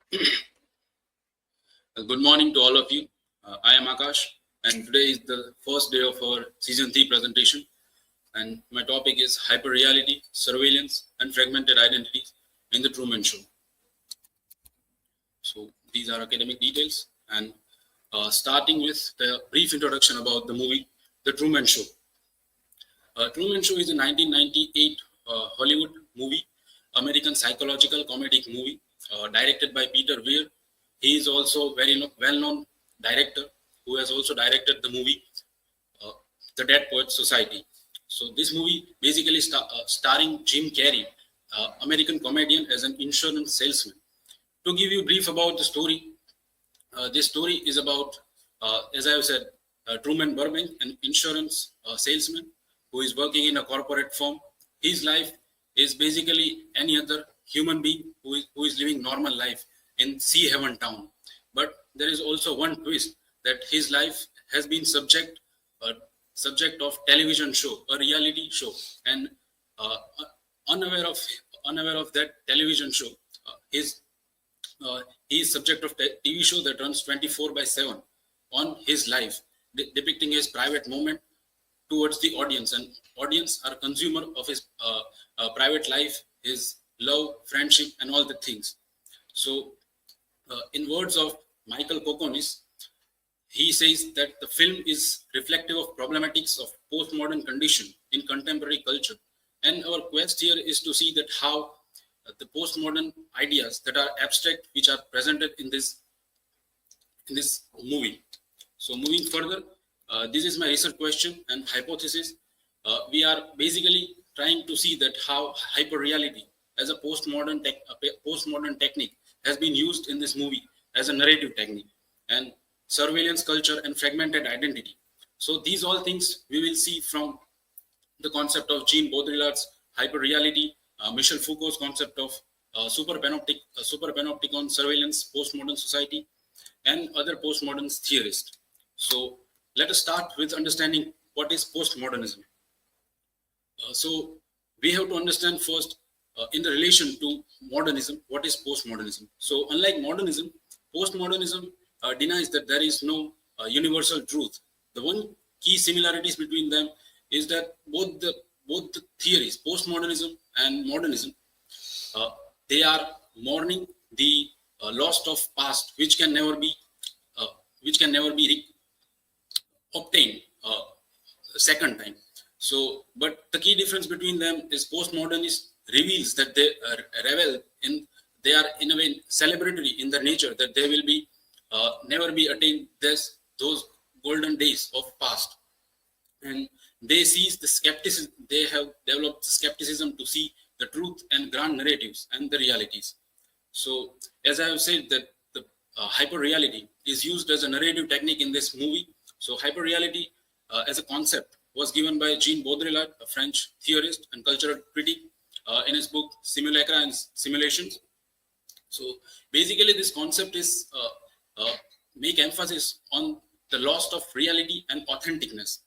Good morning to all of you. I am Akash, and today is the first day of our season 3 presentation. And my topic is hyperreality, surveillance, and fragmented identities in the Truman Show. So these are academic details, and starting with the brief introduction about the movie, The Truman Show. Truman Show is a 1998 Hollywood movie, American psychological comedic movie, directed by Peter Weir. He is also very well-known director who has also directed the movie uh, The Dead Poets Society. So this movie basically starring Jim Carrey, American comedian as an insurance salesman. To give you a brief about the story, this story is about, as I have said, Truman Burbank, an insurance salesman who is working in a corporate firm. His life is basically any other human being who is living normal life in Sea Haven town. But there is also one twist that his life has been subject of television show, a reality show, and uh, unaware of that television show, his he is subject of TV show that runs 24/7 on his life, depicting his private moment towards the audience, and audience are consumer of his private life, his love, friendship, and all the things. So, in words of Michael Kokonis, he says that the film is reflective of problematics of postmodern condition in contemporary culture. And our quest here is to see that how the postmodern ideas that are abstract, which are presented in this movie. So moving further, this is my research question and hypothesis. We are basically trying to see that how hyperreality as a postmodern technique has been used in this movie as a narrative technique, and surveillance culture and fragmented identity. So these all things we will see from the concept of Jean Baudrillard's hyperreality, Michel Foucault's concept of superpanopticon surveillance, postmodern society, and other postmodern theorists. So let us start with understanding what is postmodernism. So we have to understand first, in the relation to modernism, what is postmodernism. So unlike modernism, postmodernism denies that there is no universal truth. The one key similarities between them is that both the theories, postmodernism and modernism, uh, they are mourning the loss of past, which can never be obtained second time. So, but the key difference between them is postmodernist reveals that they revel in, they are in a way celebratory in their nature, that they will be never be attained those golden days of past, and they seize the skepticism. They have developed skepticism to see the truth and grand narratives and the realities. So, as I have said, that the hyperreality is used as a narrative technique in this movie. So, hyperreality as a concept was given by Jean Baudrillard, a French theorist and cultural critic, in his book Simulacra and Simulations. So, basically, this concept is make emphasis on the loss of reality and authenticness.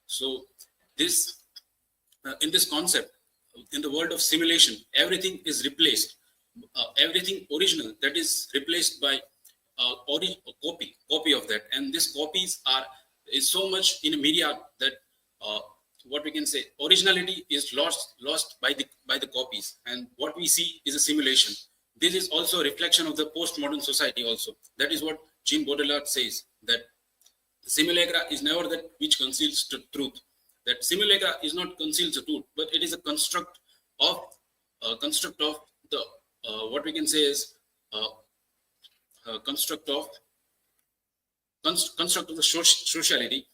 So, this in this concept, in the world of simulation, everything is replaced. Everything original that is replaced by copy of that, and these copies is so much in media that what we can say, originality is lost by the copies, and what we see is a simulation. This is also a reflection of the postmodern society also. That is what Jean Baudrillard says, that the simulacra is never that which conceals the truth. That simulacra is not conceals the truth, but it is a construct of the what we can say is construct of the sociality,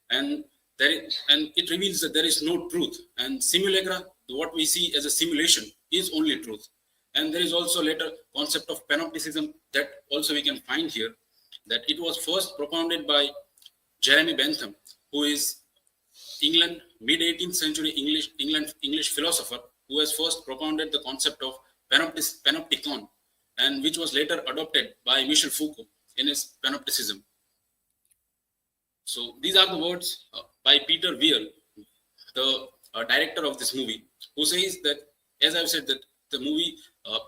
and and it reveals that there is no truth. And simulacra, what we see as a simulation, is only truth. And there is also later concept of panopticism that also we can find here, that it was first propounded by Jeremy Bentham, who is England mid 18th century English philosopher, who has first propounded the concept of panopticon, and which was later adopted by Michel Foucault in his panopticism. So these are the words by Peter Weir, the director of this movie, who says that, as I've said, that the movie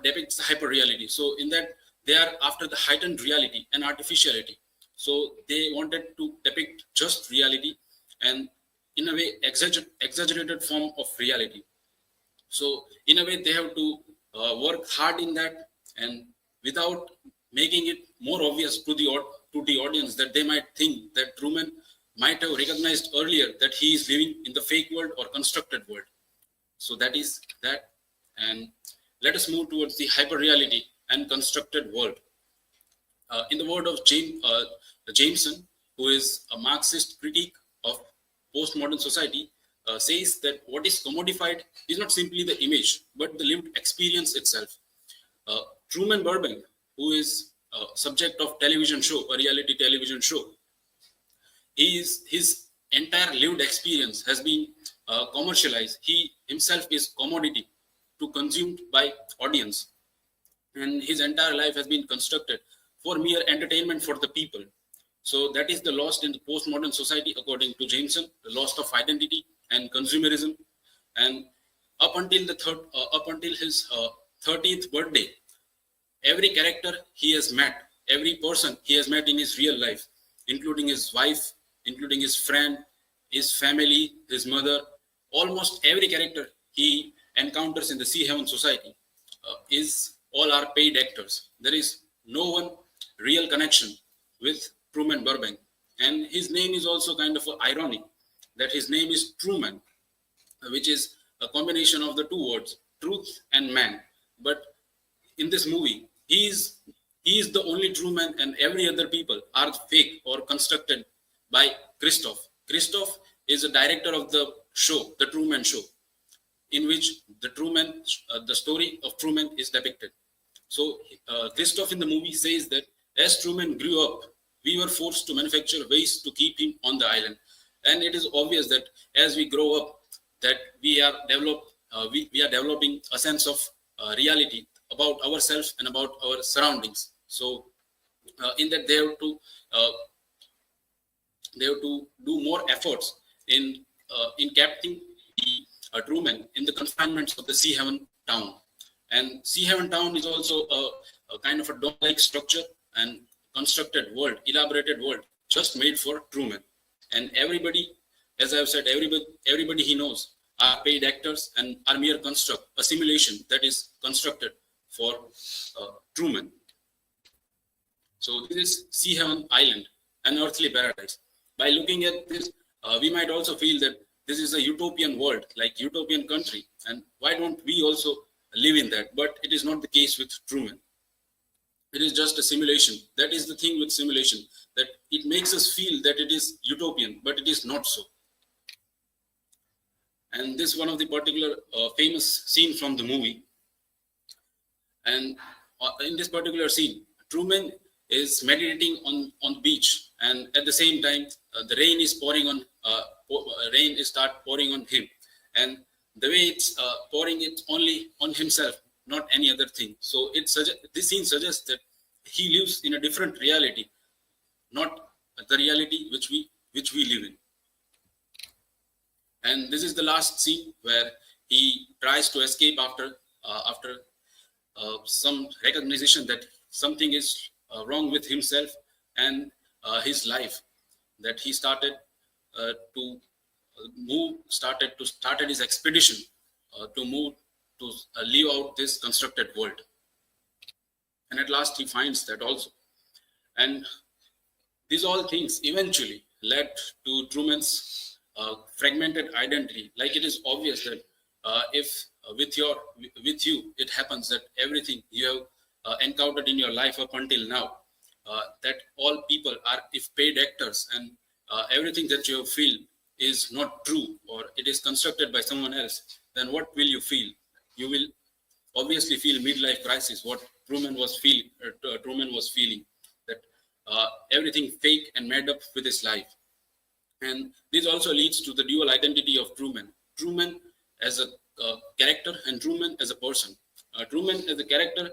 depicts hyperreality. So in that, they are after the heightened reality and artificiality. So they wanted to depict just reality and in a way exaggerated form of reality. So in a way they have to work hard in that, and without making it more obvious to the audience that they might think that Truman might have recognized earlier that he is living in the fake world or constructed world. So that is that. And let us move towards the hyperreality and constructed world. In the word of Jameson, who is a Marxist critique of postmodern society, says that what is commodified is not simply the image, but the lived experience itself. Uh, Truman Burbank, who is subject of television show, a reality television show, his entire lived experience has been commercialized. He himself is commodity to consumed by audience, and his entire life has been constructed for mere entertainment for the people. So that is the lost in the postmodern society, according to Jameson, the loss of identity and consumerism. And up until his 30th birthday, every character he has met, every person he has met in his real life, including his wife, including his friend, his family, his mother, almost every character he encounters in the Sea Heaven society is all are paid actors. There is no one real connection with Truman Burbank. And his name is also kind of ironic that his name is Truman, which is a combination of the two words, truth and man. But in this movie, he is the only true man, and every other people are fake or constructed by Christoph. Christoph is the director of the show, the Truman Show, in which the story of Truman is depicted. So Christoph in the movie says that as Truman grew up, we were forced to manufacture ways to keep him on the island, and it is obvious that as we grow up, that we are developing a sense of reality about ourselves and about our surroundings. So in that uh, they have to do more efforts in capturing the Truman in the confinements of the Sea Heaven town. And Sea Heaven town is also a kind of a dome-like structure and constructed world, elaborated world, just made for Truman. And everybody, as I've said, everybody he knows are paid actors and are mere construct, a simulation that is constructed for Truman. So this is Sea Heaven Island, an earthly paradise. By looking at this, we might also feel that this is a utopian world, like utopian country, and why don't we also live in that? But it is not the case with Truman. It is just a simulation. That is the thing with simulation, that it makes us feel that it is utopian, but it is not so. And this is one of the particular famous scene from the movie. And in this particular scene, Truman is meditating on the beach, and at the same time, the rain is pouring on. Rain is start pouring on him, and the way it's pouring, it only on himself, not any other thing. So this scene suggests that he lives in a different reality, not the reality which we live in. And this is the last scene where he tries to escape after some recognition that something is wrong with himself and his life, that he started to started his expedition to move to live out this constructed world. And at last he finds that also. And these all things eventually led to Truman's fragmented identity. Like, it is obvious that if with you it happens that everything you have encountered in your life up until now, that all people are if paid actors, and everything that you feel is not true or it is constructed by someone else, then what will you feel? You will obviously feel midlife crisis. What Truman was feeling, that everything fake and made up with his life. And this also leads to the dual identity of Truman as a character and Truman as a person. Truman as a character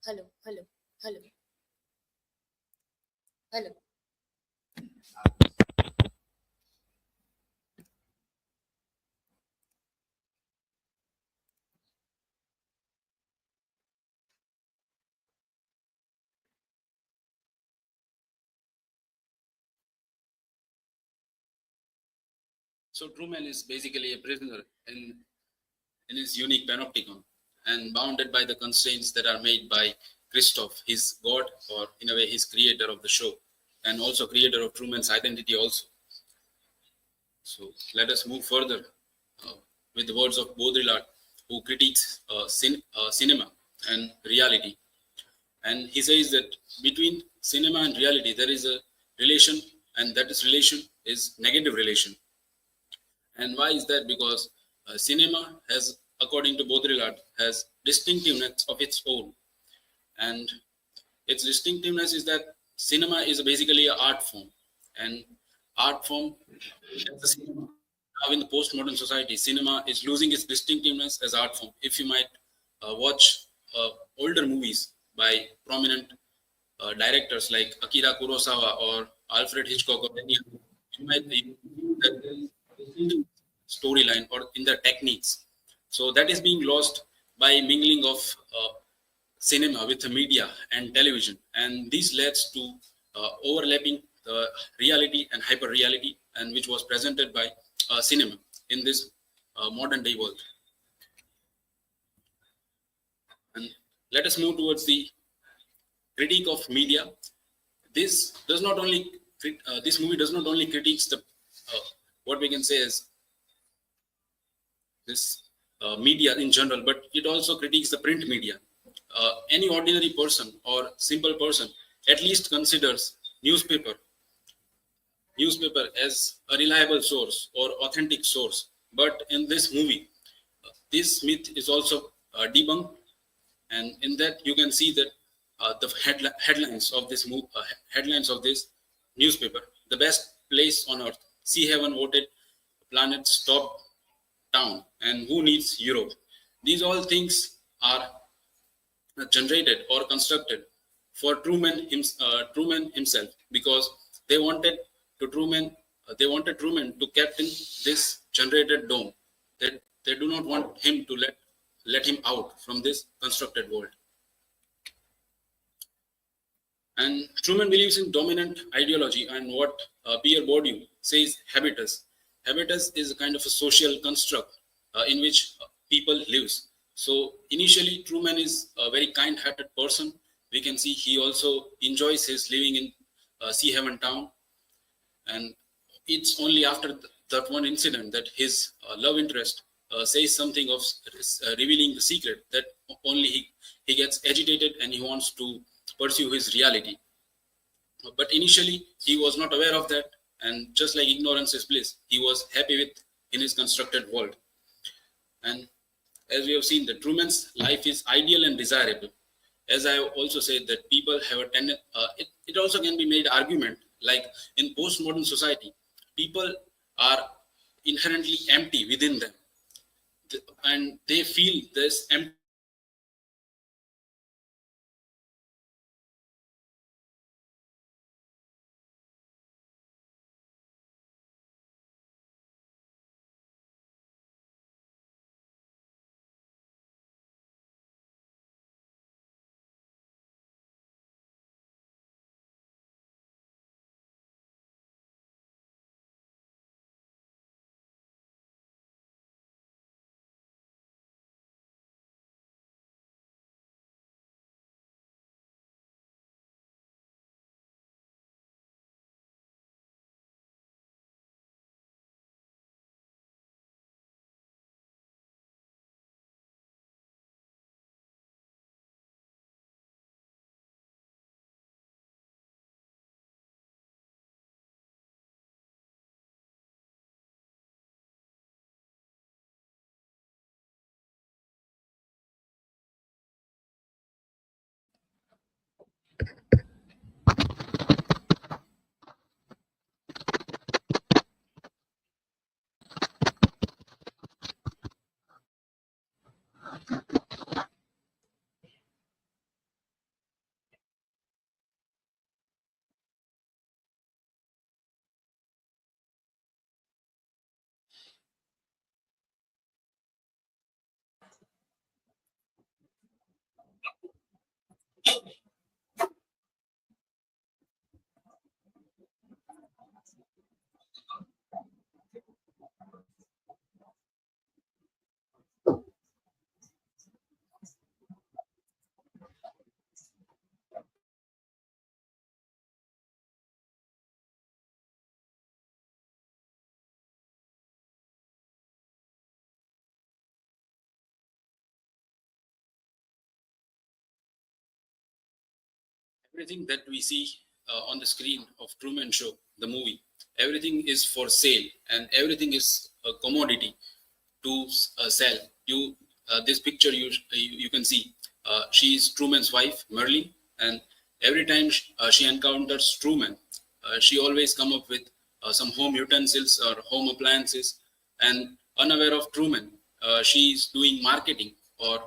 Hello, hello, hello, hello. So Truman is basically a prisoner in his unique panopticon and bounded by the constraints that are made by Christoph, his god, or in a way his creator of the show, and also creator of Truman's identity also. So let us move further uh, with the words of Baudrillard, who critiques cinema and reality. And he says that between cinema and reality, there is a relation, and that is relation is negative relation. And why is that? Because cinema has, according to Baudrillard, has distinctiveness of its own. And its distinctiveness is that cinema is basically an art form. And art form as a cinema. Now in the postmodern society, cinema is losing its distinctiveness as art form. If you might watch older movies by prominent directors like Akira Kurosawa or Alfred Hitchcock or any other, you might see that there is a distinct storyline or in the techniques. So that is being lost by mingling of cinema with the media and television, and this leads to overlapping the reality and hyper reality, and which was presented by cinema in this modern day world. And let us move towards the critique of media. This movie does not only critiques the what we can say is this media in general, but it also critiques the print media. Any ordinary person or simple person at least considers newspaper as a reliable source or authentic source. But in this movie, this myth is also debunked, and in that you can see that the headlines of this newspaper: the best place on earth, sea heaven voted planet's top town, and who needs Europe. These all things are generated or constructed for Truman himself, because they wanted they wanted Truman to captain this generated dome. They do not want him to let him out from this constructed world. And Truman believes in dominant ideology and what Pierre Bourdieu says habitus. Habitus is a kind of a social construct in which people lives. So initially, Truman is a very kind-hearted person. We can see he also enjoys his living in Sea Haven town, and it's only after that one incident that his love interest says something of revealing the secret that only he gets agitated and he wants to pursue his reality. But initially, he was not aware of that, and just like ignorance is bliss, he was happy with in his constructed world. And as we have seen, that Truman's life is ideal and desirable. As I also said, that people have a tendency. It also can be made argument like in postmodern society, people are inherently empty within them, and they feel this empty Everything that we see on the screen of Truman Show, the movie, everything is for sale and everything is a commodity to sell. You this picture you can see. She is Truman's wife, Merlin, and every time she encounters Truman, she always come up with some home utensils or home appliances, and unaware of Truman, she is doing marketing, or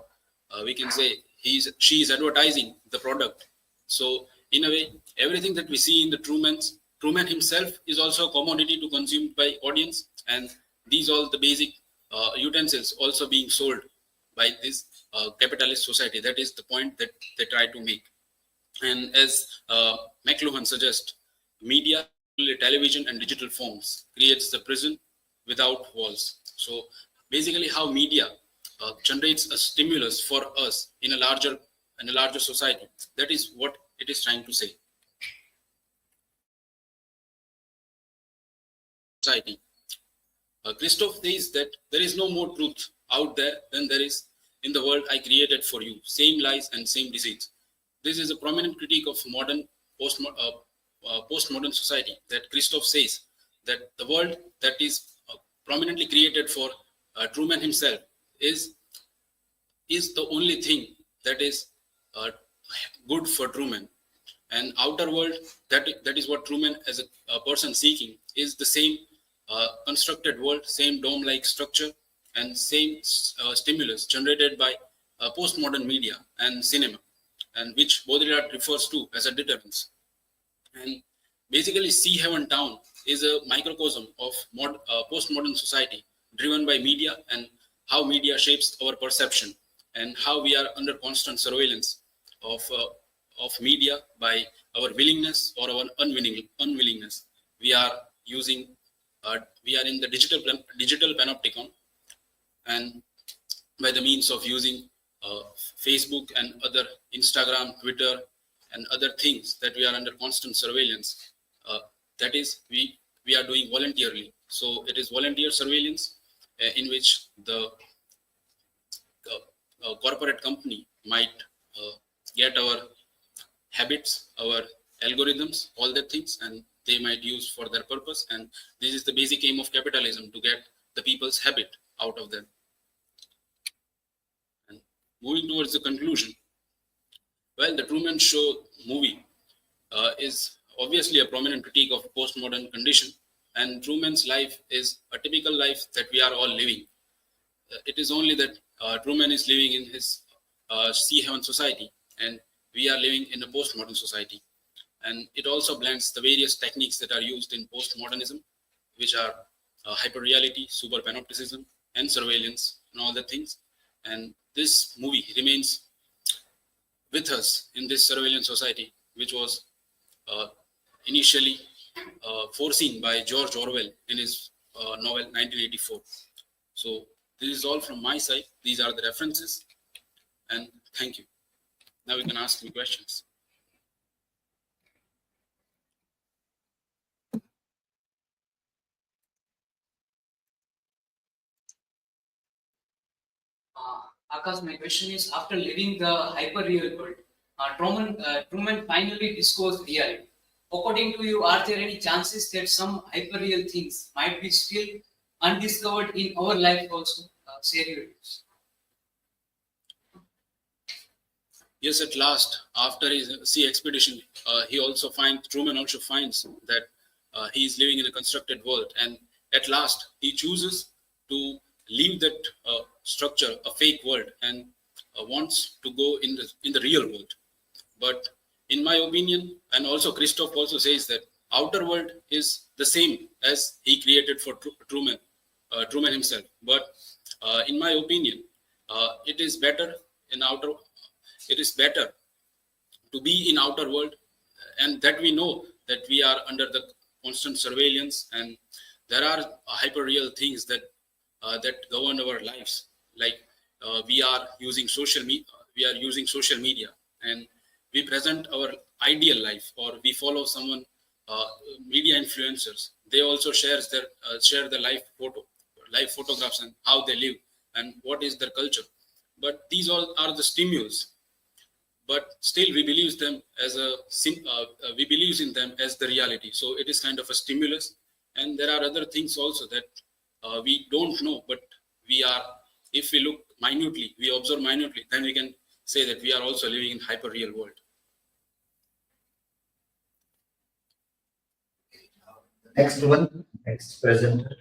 we can say she is advertising the product. So in a way, everything that we see in the Truman himself is also a commodity to consumed by audience, and these all the basic utensils also being sold by this capitalist society. That is the point that they try to make. And as McLuhan suggests, media, television and digital forms creates the prison without walls. So basically, how media generates a stimulus for us in a larger society. That is what it is trying to say. Society. Christoph says that there is no more truth out there than there is in the world I created for you. Same lies and same deceits. This is a prominent critique of modern postmodern society, that Christoph says that the world that is prominently created for Truman himself is the only thing that is good for Truman. And outer world, that is what Truman as a person seeking, is the same constructed world, same dome-like structure, and same stimulus generated by postmodern media and cinema, and which Baudrillard refers to as a deterrence. And basically, Sea Haven Town is a microcosm of postmodern society, driven by media and how media shapes our perception, and how we are under constant surveillance of media by our willingness or our unwillingness. We are using, we are in the digital panopticon, and by the means of using Facebook and other Instagram, Twitter, and other things that we are under constant surveillance. That is, we are doing voluntarily. So it is volunteer surveillance in which the corporate company might get our habits, our algorithms, all the things, and they might use for their purpose. And this is the basic aim of capitalism, to get the people's habit out of them. And moving towards the conclusion, well, the Truman Show movie is obviously a prominent critique of postmodern condition, and Truman's life is a typical life that we are all living. It is only that Truman is living in his Sea Haven society, and we are living in a postmodern society. And it also blends the various techniques that are used in postmodernism, which are hyperreality, super panopticism, and surveillance, and all the things. And this movie remains with us in this surveillance society, which was initially foreseen by George Orwell in his novel 1984. So this is all from my side. These are the references, and thank you. Now you can ask me questions. Akash, my question is, after living the hyper-real world, Truman finally disclosed reality. According to you, are there any chances that some hyper-real things might be still undiscovered in our life also? Share your views. Yes, at last, after his sea expedition, Truman also finds that he is living in a constructed world, and at last he chooses to leave that structure, a fake world, and wants to go in the real world. But in my opinion, and also Christoph also says that outer world is the same as he created for Truman himself. But in my opinion, it is better in outer. It is better to be in outer world, and that we know that we are under the constant surveillance, and there are hyper real things that govern our lives, like we are using social media, and we present our ideal life, or we follow someone, media influencers. They also share their life photographs, and how they live and what is their culture. But these all are the stimulus, but still we believe them as we believe in them as the reality. So it is kind of a stimulus, and there are other things also that we don't know, but we are, if we look minutely, we observe minutely, then we can say that we are also living in hyper real world. Next presenter.